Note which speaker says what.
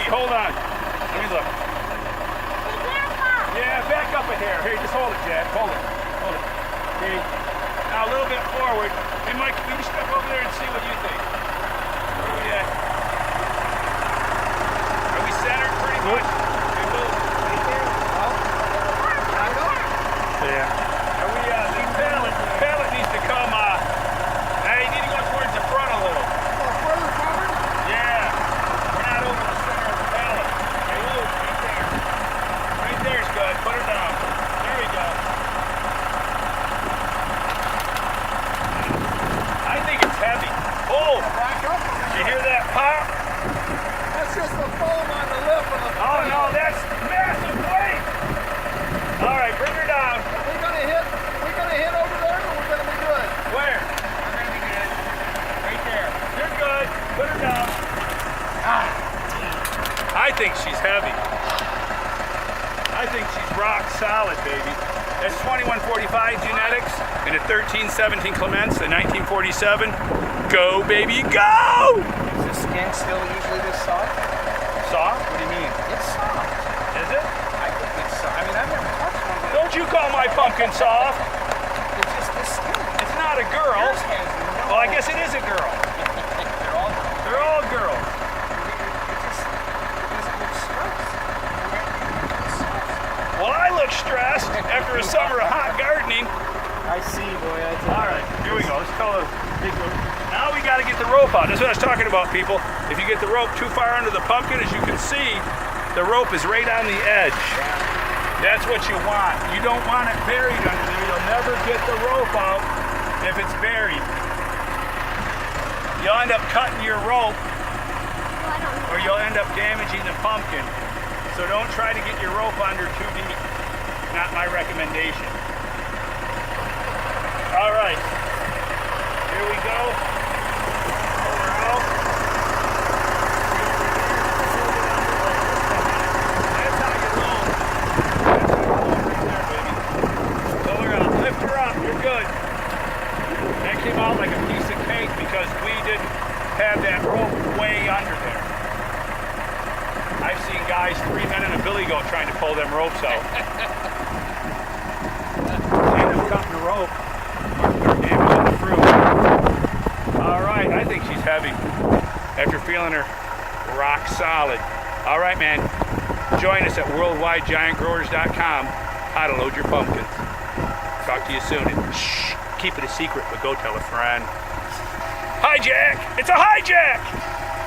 Speaker 1: hold on. Let me look. Yeah, back up a hair. Here, just hold it, Jack. Hold it. Hold it. Okay. Now a little bit forward. Hey, Mike, can you step over there and see what you think? Yeah. Are we centered pretty much?
Speaker 2: Yeah.
Speaker 1: Are we, pallet needs to come, hey, you need to go towards the front a little.
Speaker 3: Further forward?
Speaker 1: Yeah. We're not over the center of the pallet. Hey, Luke, right there. Right there's good. Put her down. There we go. I think it's heavy. Oh!
Speaker 3: Back up.
Speaker 1: Did you hear that pop?
Speaker 3: That's just the foam on the lip of the
Speaker 1: Oh no, that's massive weight! Alright, bring her down.
Speaker 3: We're gonna hit over there, but we're gonna be good.
Speaker 1: Where? We're gonna be good. Right there. You're good. Put her down. I think she's heavy. I think she's rock solid, baby. That's 2145 genetics and a 1317 Clements, a 1947. Go, baby, go!
Speaker 4: Is the skin still usually this soft?
Speaker 1: Soft? What do you mean?
Speaker 4: It's soft.
Speaker 1: Is it?
Speaker 4: I think it's soft. I mean, I've never touched one, but
Speaker 1: Don't you call my pumpkin soft?
Speaker 4: it's just the skin.
Speaker 1: It's not a girl.
Speaker 4: Yours has no...
Speaker 1: Well, I guess it is a girl.
Speaker 4: They're all...
Speaker 1: They're all girls.
Speaker 4: It doesn't look stressed.
Speaker 1: Well, I look stressed after a summer of hot gardening.
Speaker 4: I see, boy.
Speaker 1: All right, here we go. Let's call it a big rope. Now we got to get the rope out. That's what I was talking about, people. If you get the rope too far under the pumpkin, as you can see, the rope is right on the edge. That's what you want. You don't want it buried under there. You'll never get the rope out if it's buried. You'll end up cutting your rope, or you'll end up damaging the pumpkin. So don't try to get your rope under too deep. Not my recommendation. All right, here we go. Pull her out. That's how you roll. That's how you roll right there, baby. Pull her out. Lift her up. You're good. That came out like a piece of cake because we didn't have that rope way under there. I've seen guys, 3 men and a billy goat, trying to pull them ropes out. End up cutting the rope. Damaging the fruit. All right, I think she's heavy. After feeling her rock solid. All right, man. Join us at worldwidegiantgrowers.com. How to load your pumpkins. Talk to you soon. And shh, keep it a secret, but go tell a friend. Hijack! It's a hijack!